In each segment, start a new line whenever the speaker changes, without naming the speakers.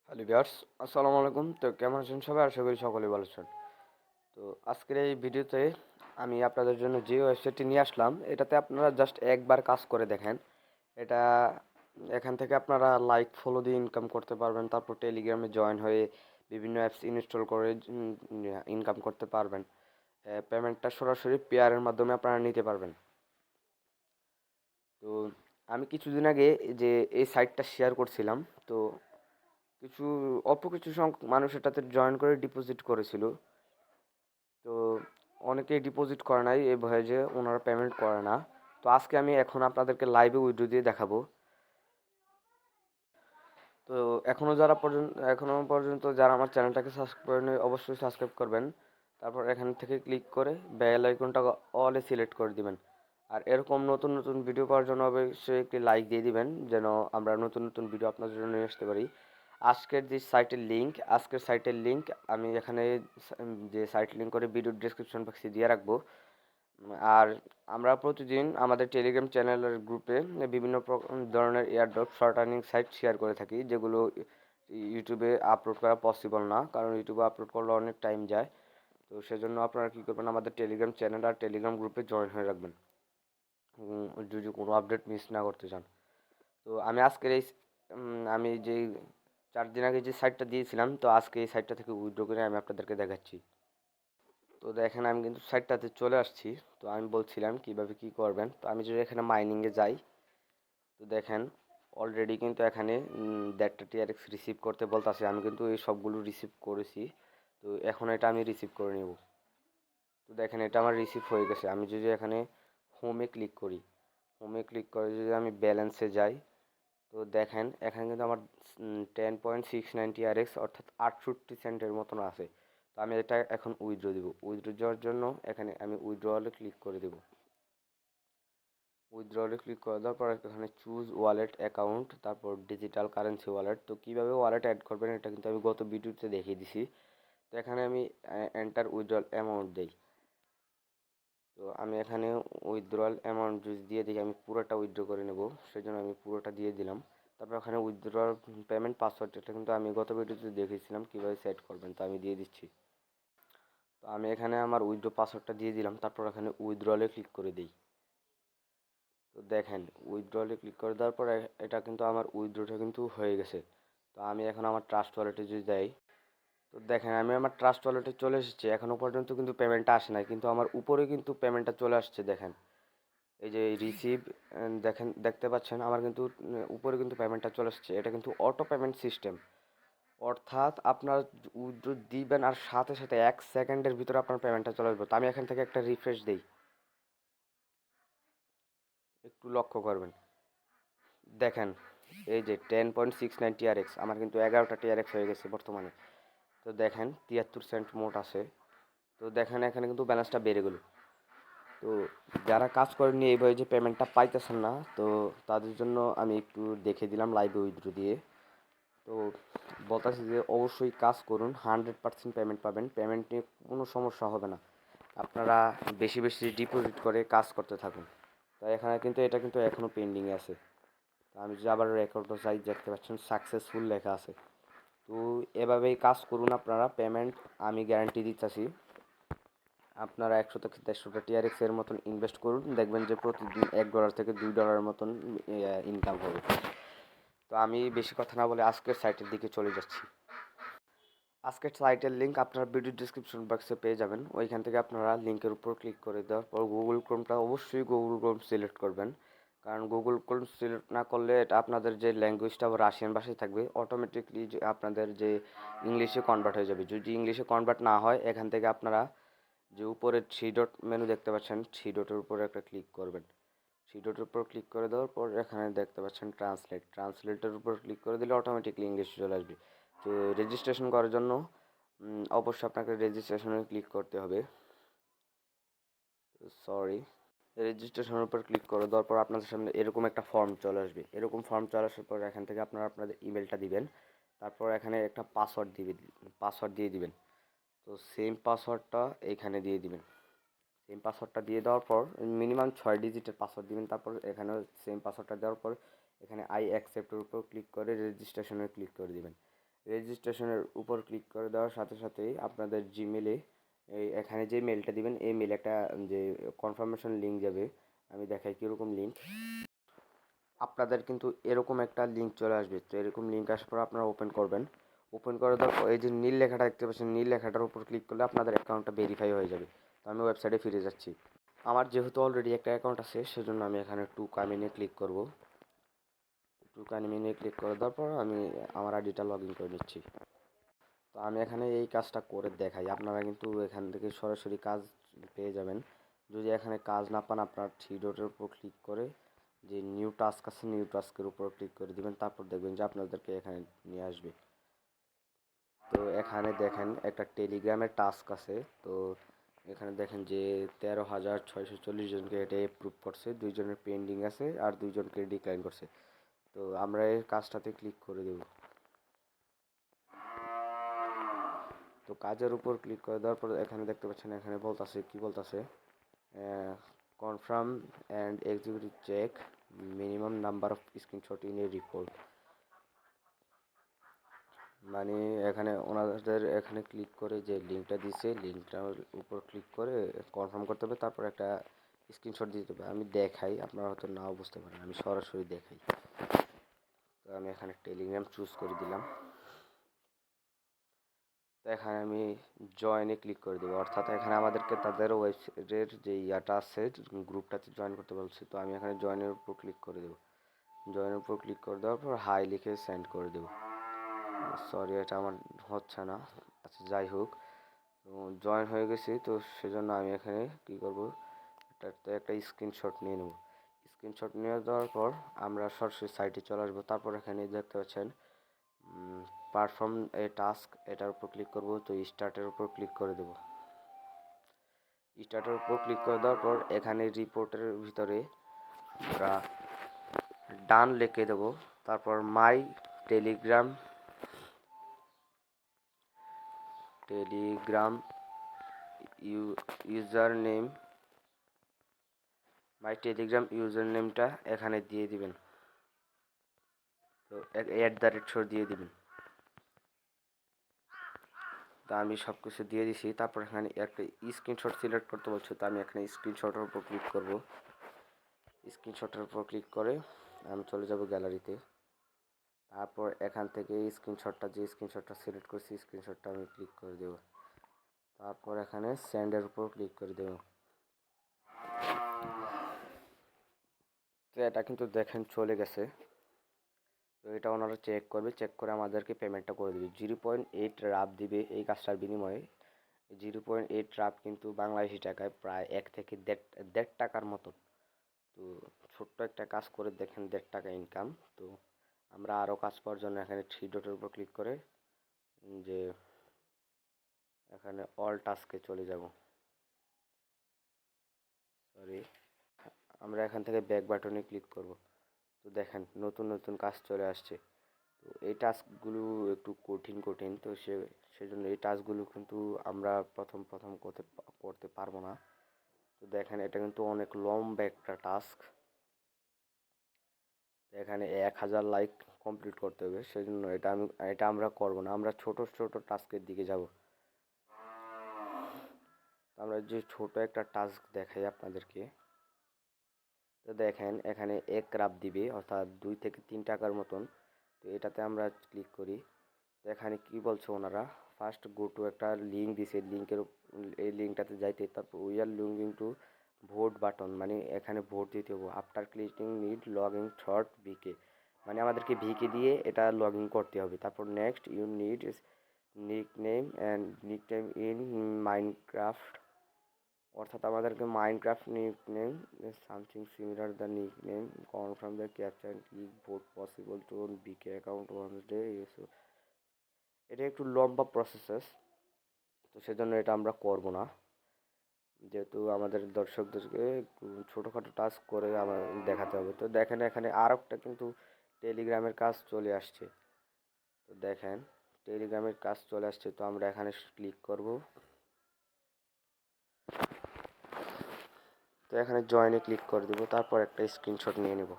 Hello viewers, আসসালামু আলাইকুম। তো কেমন আছেন সবাই? আশা করি সকলেই ভালো আছেন। তো আজকের এই ভিডিওতে আমি আপনাদের জন্য যে ওয়েবসাইটটি নিয়ে আসলাম, এটাতে আপনারা জাস্ট একবার কাজ করে দেখেন। এটা এখান থেকে আপনারা লাইক ফলো দিয়ে ইনকাম করতে পারবেন। তারপর টেলিগ্রামে জয়েন হয়ে বিভিন্ন অ্যাপস ইনস্টল করে ইনকাম করতে পারবেন। পেমেন্টটা সরাসরি পেয়ারের মাধ্যমে আপনারা নিতে পারবেন। তো আমি কিছুদিন আগে যে এই সাইটটা শেয়ার করছিলাম, তো কিছু অল্প কিছু সংখ্যক মানুষ এটাতে জয়েন করে ডিপোজিট করেছিল। তো অনেকেই ডিপোজিট করে নাই এই ভয়ে যে ওনারা পেমেন্ট করে না। তো আজকে আমি এখন আপনাদেরকে লাইভে উইথড্র দিয়ে দেখাবো। তো এখনো পর্যন্ত যারা আমার চ্যানেলটাকে সাবস্ক্রাইব করেনি অবশ্যই সাবস্ক্রাইব করবেন। তারপর এখান থেকে ক্লিক করে বেল আইকনটা অলে সিলেক্ট করে দিবেন। আর এরকম নতুন নতুন ভিডিও পাওয়ার জন্য অবশ্যই একটি লাইক দিয়ে দিবেন, যেন আমরা নতুন নতুন ভিডিও আপনাদের জন্য নিয়ে আসতে পারি। আজকের সাইটের লিংক আমি এখানে যে সাইট লিংক করে ভিডিও ডেসক্রিপশন বক্সে দিয়ে রাখবো। আর আমরা প্রতিদিন আমাদের টেলিগ্রাম চ্যানেলের গ্রুপে বিভিন্ন ধরনের airdrop short earning site share করে থাকি, যেগুলো ইউটিউবে আপলোড করা পসিবল না, কারণ ইউটিউবে আপলোড করলে অনেক টাইম যায়। তো সেজন্য আপনারা কী করবেন, আমাদের টেলিগ্রাম চ্যানেল আর টেলিগ্রাম গ্রুপে জয়েন হয়ে রাখবেন যদি কোনো আপডেট মিস না করতে চান। তো আমি আজকের আমি যেই 4 দিন আগে যে সাইটটা দিয়েছিলাম, তো আজকে এই সাইটটা থেকে উইথড্র করে আমি আপনাদেরকে দেখাচ্ছি। তো দেখেন আমি কিন্তু সাইটটাতে চলে আসছি। তো আমি বলছিলাম কিভাবে কি করবেন। তো আমি যদি এখানে মাইনিংয়ে যাই, তো দেখেন অলরেডি কিন্তু এখানে 1.5টা টিআরএক্স রিসিভ করতে বলতেছে। আমি কিন্তু এই সবগুলো রিসিভ করেছি। তো এখন এটা আমি রিসিভ করে নেব। তো দেখেন এটা আমার রিসিভ হয়ে গেছে। আমি যদি এখানে হোমে ক্লিক করে যদি আমি ব্যালেন্সে যাই, তো দেখেন এখানে কিন্তু আমার 10.69 টিআরএক্স অর্থাৎ 68 সেন্টের মতন আছে। তো আমি এটা এখন উইথড্র দিব। উইথড্র যাওয়ার জন্য এখানে আমি উইথড্রলে ক্লিক করে দেব। উইথড্রলে ক্লিক করে দেওয়ার পর এখানে চুজ ওয়ালেট অ্যাকাউন্ট, তারপর ডিজিটাল কারেন্সি ওয়ালেট। তো কীভাবে ওয়ালেট অ্যাড করবেন এটা কিন্তু আমি গত ভিডিওতে দেখিয়ে দিছি। তো এখানে আমি এন্টার উইথড্রল অ্যামাউন্ট দেই। তো আমি এখানে উইথড্রল অ্যামাউন্ট যদি দিয়ে দিই, আমি পুরোটা উইথড্র করে নেব, সেজন্য আমি পুরোটা দিয়ে দিলাম। তারপর এখানে উইথড্রল পেমেন্ট পাসওয়ার্ড, এটা কিন্তু আমি গত ভিডিওতে দেখিয়েছিলাম কীভাবে সেট করবেন, তো আমি দিয়ে দিচ্ছি। তো আমি এখানে আমার উইথড্র পাসওয়ার্ডটা দিয়ে দিলাম। তারপর এখানে উইথড্রলে ক্লিক করে দিই। তো দেখেন উইথড্রলে ক্লিক করে দেওয়ার পরে এটা কিন্তু আমার উইথড্রটা কিন্তু হয়ে গেছে। তো আমি এখন আমার ট্রাস্ট ওয়ালেটে যদি যাই, তো দেখেন আমি আমার ট্রাস্ট ওয়ালেটে চলে এসেছি। এখনও পর্যন্ত কিন্তু পেমেন্টটা আসে নাই, কিন্তু আমার উপরে কিন্তু পেমেন্টটা চলে আসছে। দেখেন এই যে রিসিভ, দেখেন দেখতে পাচ্ছেন আমার কিন্তু উপরে কিন্তু পেমেন্টটা চলে আসছে। এটা কিন্তু অটো পেমেন্ট সিস্টেম, অর্থাৎ আপনার উইথড্র দিবেন আর সাথে সাথে 1 সেকেন্ডের ভিতরে আপনার পেমেন্টটা চলে আসবে। তো আমি এখান থেকে একটা রিফ্রেশ দিই, একটু লক্ষ্য করবেন। দেখেন এই যে 10.69 টিআরএক্স, আমার কিন্তু 11টা টিআরএক্স হয়ে গেছে বর্তমানে। তো দেখেন 73 সেন্ট মোট আছে। তো দেখেন এখানে কিন্তু ব্যালেন্সটা বেড়ে গেল। তো যারা কাজ করেননি এইভাবে যে পেমেন্টটা পাইতেছেন না, তো তাদের জন্য আমি একটু দেখে দিলাম লাইভে উইথড্র দিয়ে। তো বলতেছি যে অবশ্যই কাজ করুন, 100% পেমেন্ট পাবেন। পেমেন্ট নিয়ে কোনো সমস্যা হবে না। আপনারা বেশি বেশি ডিপোজিট করে কাজ করতে থাকুন। তো এখানে কিন্তু এটা কিন্তু এখনও পেন্ডিংয়ে আছে। তো আমি যদি আবার রেকর্ড চাই, দেখতে পাচ্ছেন সাকসেসফুল লেখা আছে। তো এভাবেই কাজ করুন আপনারা, পেমেন্ট আমি গ্যারান্টি দিচ্ছি। আপনারা 100 থেকে 150টা টিআরএক্স এর মতন ইনভেস্ট করুন, দেখবেন যে প্রতিদিন $1 থেকে $2 মতন ইনকাম হবে। তো আমি বেশি কথা না বলে আজকের সাইটের দিকে চলে যাচ্ছি। আজকের সাইটের লিঙ্ক আপনারা ভিডিও ডিসক্রিপশন বক্সে পেয়ে যাবেন। ওইখান থেকে আপনারা লিঙ্কের উপর ক্লিক করে দেওয়ার পর অবশ্যই গুগল ক্রোম সিলেক্ট করবেন, কারণ গুগল ক্রোম সিলেক্ট না করলে এটা আপনাদের যে ল্যাঙ্গুয়েজটা রাশিয়ান ভাষায় থাকবে, অটোমেটিকলি আপনাদের যে ইংলিশে কনভার্ট হয়ে যাবে। যদি ইংলিশে কনভার্ট না হয়, এখান থেকে আপনারা যে উপরে 3 ডট মেনু দেখতে পাচ্ছেন, 3 ডটের উপরে একটা ক্লিক করবেন। 3 ডটের উপর ক্লিক করে দেওয়ার পর এখানে দেখতে পাচ্ছেন ট্রান্সলেটের উপর ক্লিক করে দিলে অটোমেটিকলি ইংলিশ চলে আসবে। তো রেজিস্ট্রেশন করার জন্য অবশ্যই আপনাকে রেজিস্ট্রেশনে ক্লিক করতে হবে। সরি, রেজিস্ট্রেশনের উপর ক্লিক করে দেওয়ার পর আপনাদের সামনে এরকম একটা ফর্ম চলে আসবে। এরকম ফর্ম চলে আসার পর এখান থেকে আপনারা আপনাদের ইমেলটা দিবেন। তারপর এখানে একটা পাসওয়ার্ড দিয়ে দিবেন। তো সেম পাসওয়ার্ডটা এখানে দিয়ে দিবেন। সেম পাসওয়ার্ডটা দিয়ে দেওয়ার পর মিনিমাম 6 ডিজিটের পাসওয়ার্ড দিবেন। তারপর এখানে সেম পাসওয়ার্ডটা দেওয়ার পর এখানে আই অ্যাকসেপ্টের উপর ক্লিক করে রেজিস্ট্রেশনে ক্লিক করে দিবেন। রেজিস্ট্রেশনের উপর ক্লিক করে দেওয়ার সাথে সাথেই আপনাদের জিমেলে এখানে যে মেলটা দিবেন এই মেলে একটা যে কনফার্মেশন লিঙ্ক যাবে। আমি দেখাই কীরকম লিঙ্ক। আপনাদের কিন্তু এরকম একটা লিঙ্ক চলে আসবে। তো এরকম লিঙ্ক আসার পর আপনারা ওপেন করবেন। ওপেন করে দেওয়ার পর এই যে নীল লেখাটা দেখতে পাচ্ছেন, নীল লেখাটার উপর ক্লিক করলে আপনাদের অ্যাকাউন্টটা ভেরিফাই হয়ে যাবে। তো আমি ওয়েবসাইটে ফিরে যাচ্ছি। আমার যেহেতু অলরেডি একটা অ্যাকাউন্ট আছে সেজন্য আমি এখানে টু কামিনে ক্লিক করব। টু কামিনে ক্লিক করে দেওয়ার পর আমি আমার আইডিটা লগ ইন করে নিচ্ছি। তো আমি এখানে এই কাজটা করে দেখাই, আপনারা কিন্তু এখান থেকে সরাসরি কাজ পেয়ে যাবেন। যদি এখানে কাজ না পান আপনার থ্রি ডটের উপর ক্লিক করে যে নিউ টাস্ক আছে নিউ টাস্কের উপর ক্লিক করে দিবেন, তারপর দেখবেন যে আপনাদেরকে এখানে নিয়ে আসবে। তো এখানে দেখেন একটা টেলিগ্রামের টাস্ক আছে। তো এখানে দেখেন যে 13,640 জনকে এটা অ্যাপ্রুভ করছে, 2 জনের পেন্ডিং আছে আর 2 জনকে ডিক্লাইন করছে। তো আমরা এই কাজটাতে ক্লিক করে দেব। তো কাজের উপর ক্লিক করে দেওয়ার পর এখানে দেখতে পাচ্ছেন এখানে বলতাছে কি বলতাছে, confirm and executive check minimum number of screenshot in a report. মানে এখানে ওনাদের এখানে ক্লিক করে যে লিঙ্কটা দিছে লিঙ্কটার উপর ক্লিক করে কনফার্ম করতে হবে, তারপর একটা স্ক্রিনশট দিতে হবে। আমি দেখাই, আপনারা হয়তো নাও বুঝতে পারেন, আমি সরাসরি দেখাই। তো আমি এখানে টেলিগ্রাম চুজ করে দিলাম। তো এখানে আমি জয়েনে ক্লিক করে দেবো, অর্থাৎ এখানে আমাদেরকে তাদের ওয়েবসাইটের যে ইয়াটা আছে গ্রুপটাতে জয়েন করতে বলছি। তো আমি এখানে জয়েনের উপর ক্লিক করে দেবো। জয়েনের উপর ক্লিক করে দেওয়ার পর হাই লিখে সেন্ড করে দেবো। সরি এটা আমার হচ্ছে না, আচ্ছা যাই হোক। তো জয়েন হয়ে গেছি, তো সেজন্য আমি এখানে কী করবো, একটা স্ক্রিনশট নিয়ে নেব। স্ক্রিনশট নিয়ে দেওয়ার পর আমরা সরাসরি সাইটে চলে আসবো। তারপর এখানে দেখতে পাচ্ছেন পারফর্ম এ টাস্ক, এটার উপর ক্লিক করব। তো স্টার্টের উপর ক্লিক করে দেব। স্টার্টের উপর ক্লিক করে দেওয়ার পর এখানে রিপোর্টের ভিতরে আমরা ডান লিখে দেব। তারপর মাই টেলিগ্রাম ইউজার নেম, মাই টেলিগ্রাম ইউজার নেমটা এখানে দিয়ে দিবেন। তো @ দিয়ে দিবেন। তো আমি সব কিছু দিয়ে দিছি। তারপর এখানে একটা স্ক্রিনশট সিলেক্ট করতে বলছে, তো আমি এখানে স্ক্রিনশটের উপর ক্লিক করব। স্ক্রিনশটের উপর ক্লিক করে আমি চলে যাব গ্যালারিতে। তারপর এখান থেকে যে স্ক্রিনশটটা সিলেক্ট করছি স্ক্রিনশটটা আমি ক্লিক করে দেব। তারপর এখানে সেন্ডের উপর ক্লিক করে দেব। তো এটা কিন্তু দেখেন চলে গেছে। তো এটা ওনারা চেক করবে, চেক করে আমাদেরকে পেমেন্টটা করে দেবে। 0.8 রাপ দিবে এই কাজটার বিনিময়ে। 0.8 রাপ কিন্তু বাংলাদেশি টাকায় প্রায় 1 থেকে দেড় টাকার মতো। তো ছোট্ট একটা কাজ করে দেখেন 1.5 টাকা ইনকাম। তো আমরা আরও কাজ পাওয়ার জন্য এখানে থ্রি ডটের উপর ক্লিক করে যে এখানে অল টাস্কে চলে যাব। সরি, আমরা এখান থেকে ব্যাক বাটনে ক্লিক করব। তো দেখেন নতুন নতুন কাজ চলে আসছে। তো এই টাস্কগুলো একটু কঠিন, তো সেজন্য এই টাস্কগুলো কিন্তু আমরা প্রথম করতে পারবো না। তো দেখেন এটা কিন্তু অনেক লম্বা একটা টাস্ক। এখানে 1000 লাইক কমপ্লিট করতে হবে, সেজন্য এটা আমরা করব না, আমরা ছোট টাস্কের দিকে যাব। আমরা যে ছোট একটা টাস্ক দেখাই আপনাদেরকে। তো দেখেন এখানে 1 রাপ দিবে, অর্থাৎ 2 থেকে 3 টাকার মতন। তো এটাতে আমরা ক্লিক করি। তো এখানে কি বলছে ওনারা, ফার্স্ট গো টু একটা লিঙ্ক দিছে, এই লিঙ্কটাতে যাইতে, তারপর we are linking to vote button, মানে এখানে ভোট দিতে হবে। After clicking need log in through V K, মানে আমাদেরকে ভিকে দিয়ে এটা লগ ইন করতে হবে। তারপর next you need nickname in Minecraft, অর্থাৎ আমাদেরকে Minecraft nickname something similar the nickname confirm the captcha click vote possible to বিকে অ্যাকাউন্ট ওয়ান ডে। এটা একটু লম্বা প্রসেস, তো সেজন্য এটা আমরা করব না, যেহেতু আমাদের দর্শকদেরকে একটু ছোটোখাটো টাস্ক করে আমার দেখাতে হবে। তো দেখেন এখানে আর একটা কিন্তু টেলিগ্রামের কাজ চলে আসছে। তো দেখেন টেলিগ্রামের কাজ চলে আসছে, তো আমরা এখানে ক্লিক করব। তো এখানে জয়েনে ক্লিক করে দেব, তারপর একটা স্ক্রিনশট নিয়ে নেব।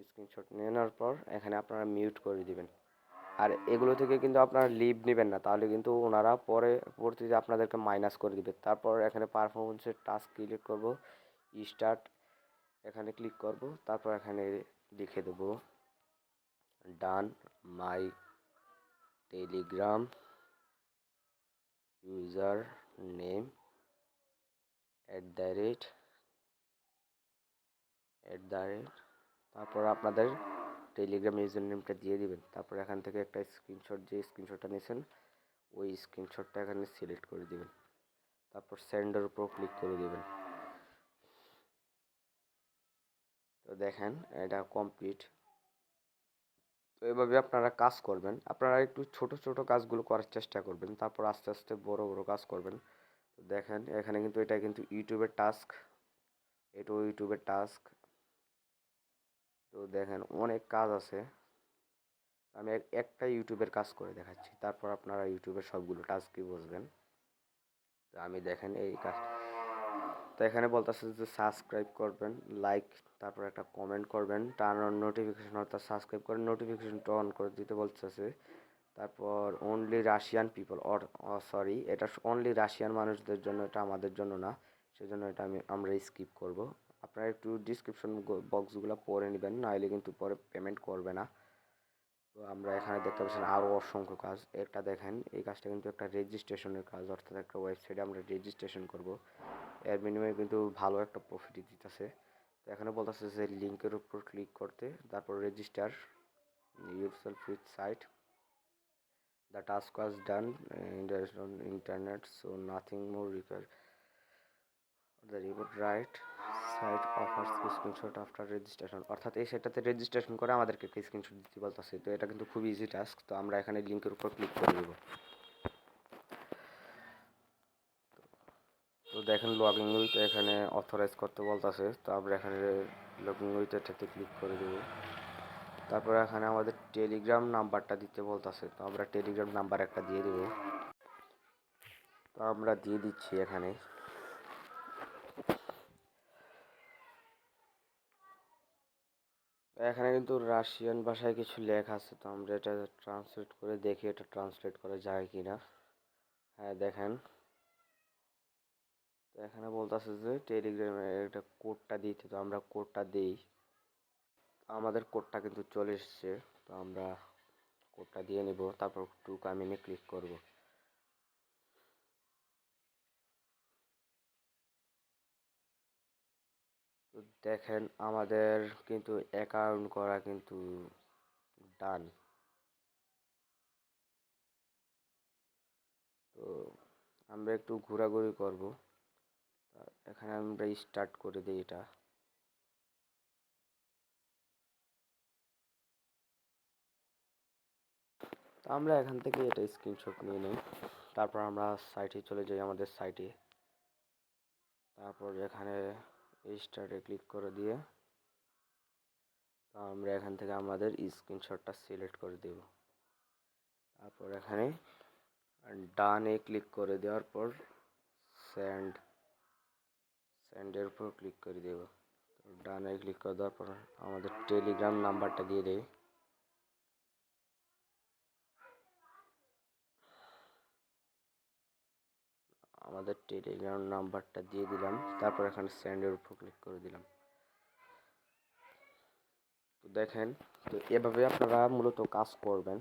স্ক্রিনশট নিয়ে নেওয়ার পর এখানে আপনারা মিউট করে দিবেন। আর এগুলো থেকে কিন্তু আপনারা লিভ নেবেন না, তাহলে কিন্তু ওনারা পরবর্তীতে আপনাদেরকে মাইনাস করে দিবে। তারপর এখানে পারফরমেন্সের টাস্ক ক্লিক করব, স্টার্ট এখানে ক্লিক করব, তারপর এখানে লিখে দেব ডান মাই টেলিগ্রাম ইউজার নেম @ তারপর আপনাদের টেলিগ্রাম ইউজার নেমটা দিয়ে দিবেন। তারপর এখান থেকে একটা স্ক্রিনশট, যে স্ক্রিনশটটা নিয়েছেন ওই স্ক্রিনশটটা এখানে সিলেক্ট করে দিবেন, তারপর সেন্ডের উপর ক্লিক করে দিবেন। তো দেখেন এটা কমপ্লিট। তো এভাবে আপনারা কাজ করবেন, আপনারা একটু ছোট ছোট কাজগুলো করার চেষ্টা করবেন, তারপর আস্তে আস্তে বড় বড় কাজ করবেন। তো দেখেন এখানে কিন্তু এটা কিন্তু ইউটিউবের টাস্ক, এটাও ইউটিউবের টাস্ক। তো দেখেন অনেক কাজ আছে, আমি একটা ইউটিউবের কাজ করে দেখাচ্ছি, তারপর আপনারা ইউটিউবের সবগুলো টাস্কই বুঝবেন। তো আমি দেখেন এই কাজ, তো এখানে বলতেছে যে সাবস্ক্রাইব করবেন, লাইক, তারপর একটা কমেন্ট করবেন, টার্ন অন নোটিফিকেশন, অর্থাৎ সাবস্ক্রাইব করে নোটিফিকেশনটা অন করে দিতে বলতেছে। তারপর অনলি রাশিয়ান পিপল, সরি এটা অনলি রাশিয়ান মানুষদের জন্য, এটা আমাদের জন্য না, সেজন্য এটা আমরা স্কিপ করব। আপনারা একটু ডিসক্রিপশন বক্সগুলো পড়ে নেবেন, নাহলে কিন্তু পরে পেমেন্ট করবে না। তো আমরা এখানে দেখতে পাচ্ছেন আরও অসংখ্য কাজ। একটা দেখেন এই কাজটা কিন্তু একটা রেজিস্ট্রেশনের কাজ, অর্থাৎ একটা ওয়েবসাইটে আমরা রেজিস্ট্রেশন করব, এর বিনিময়ে কিন্তু ভালো একটা প্রফিট দিতেছে। তো এখানে বলতেছে যে লিঙ্কের উপর ক্লিক করতে, তারপর register yourself with site, the task was done on internet so nothing more required, the report right site offers screenshot after registration, অর্থাৎ এই সেটাতে রেজিস্ট্রেশন করে আমাদেরকে একটা স্ক্রিনশট দিতে বলতেছে। তো এটা কিন্তু খুব ইজি টাস্ক। তো আমরা এখানে লিঙ্কের উপর ক্লিক করে দেব। তো দেখেন লগইন উইথ এখানে অথরাইজ করতে বলতেছে, তো আমরা এখানে লগইন উইথ এটাতে ক্লিক করে দেব। তারপর এখানে আমাদের টেলিগ্রাম নাম্বারটা দিতে বলতেছে, তো আমরা টেলিগ্রাম নাম্বার একটা দিয়ে দেব। তো আমরা দিয়ে দিচ্ছি এখানে। এখানে কিন্তু রাশিয়ান ভাষায় কিছু লেখা আছে, তো আমরা এটা ট্রান্সলেট করে দেখি এটা ট্রান্সলেট করা যায় কিনা। হ্যাঁ দেখেন, তো এখানে বলতেছে যে টেলিগ্রামে একটা কোডটা দিতে, তো আমরা কোডটা দিই। আমাদের কোডটা কিন্তু চলে এসছে, তো আমরা কোডটা দিয়ে নিব, তারপর টু কামিনে ক্লিক করব। তো দেখেন আমাদের কিন্তু অ্যাকাউন্ট করা কিন্তু ডান। তো আমরা একটু ঘোরাঘুরি করব, এখানে আমরা স্টার্ট করে দিই এটা। তো আমরা এখান থেকে এটা স্ক্রিনশট নিয়ে নিই, তারপর আমরা সাইটে চলে যাই, আমাদের সাইটে। তারপর এখানে স্টার্টে ক্লিক করে দিয়ে তো আমরা এখান থেকে আমাদের স্ক্রিনশটটা সিলেক্ট করে দেব। তারপর এখানে ডানে ক্লিক করে দেওয়ার পর সেন্ডের উপর ক্লিক করে দেব। তো ডানে ক্লিক করে দেওয়ার পর আমাদের টেলিগ্রাম নাম্বারটা দিয়ে দেয়। আমাদের টেলিগ্রাম নাম্বারটা দিয়ে দিলাম, তারপর এখানে সেন্ডের উপর ক্লিক করে দিলাম। তো দেখেন, তো এভাবে আপনারা মূলত কাজ করবেন।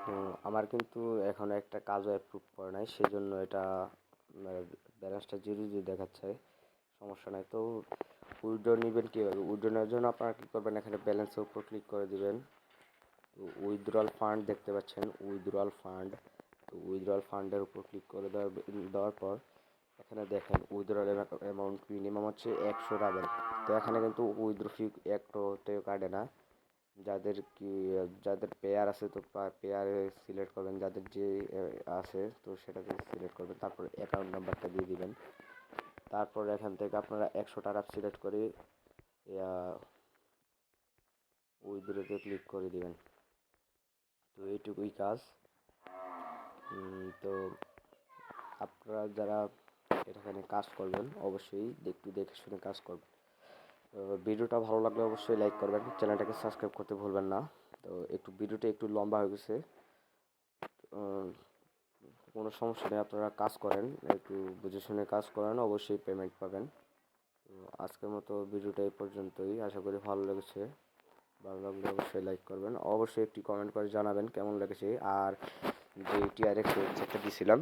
তো আমার কিন্তু এখন একটা কাজও অ্যাপ্রুভ করে নাই, সেই জন্য এটা ব্যালেন্সটা জিরো জিরো দেখাচ্ছে, সমস্যা নাই। তো উইথড্র নেবেন কীভাবে? উইথড্র নেওয়ার জন্য আপনারা কী করবেন, এখানে ব্যালেন্সের উপর ক্লিক করে দিবেন। তো উইথড্রয়াল ফান্ড দেখতে পাচ্ছেন, উইথড্রয়াল ফান্ড। তো উইথড্রয়াল ফান্ডের উপর ক্লিক করে দেওয়ার পর এখানে দেখেন উইথড্রয়াল অ্যামাউন্ট মিনিমাম হচ্ছে 100 রাখবেন। তো এখানে কিন্তু উইথড্র ফি একটাও কাটে না। যাদের পেয়ার আছে তো পেয়ারে সিলেক্ট করবেন, যাদের যে আছে তো সেটাতে সিলেক্ট করবেন, তারপর অ্যাকাউন্ট নাম্বারটা দিয়ে দিবেন। তারপর এখান থেকে আপনারা 100 টাকা সিলেক্ট করে উইথড্রতে ক্লিক করে দিবেন। তো এইটুকুই কাজ। তো আপনারা যারা এখানে কাজ করবেন অবশ্যই একটু দেখে শুনে কাজ করবেন। ভিডিওটা ভালো লাগলে অবশ্যই লাইক করবেন, চ্যানেলটাকে সাবস্ক্রাইব করতে ভুলবেন না। তো একটু ভিডিওটা একটু লম্বা হয়ে গেছে, কোনো সমস্যা নেই, আপনারা কাজ করেন, একটু বুঝে শুনে কাজ করেন, অবশ্যই পেমেন্ট পাবেন। তো আজকের মতো ভিডিওটা এই পর্যন্তই, আশা করি ভালো লেগেছে। ভালো লাগলে অবশ্যই লাইক করবেন, অবশ্যই একটি কমেন্ট করে জানাবেন কেমন লেগেছে। আর যে টিআরএক্স ওয়েবসাইটটা দিয়েছিলাম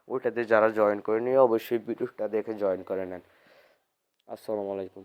ওইটাতে যারা জয়েন করে নিয়ে অবশ্যই ভিডিওটা দেখে জয়েন করে নেন। আসসালামু আলাইকুম।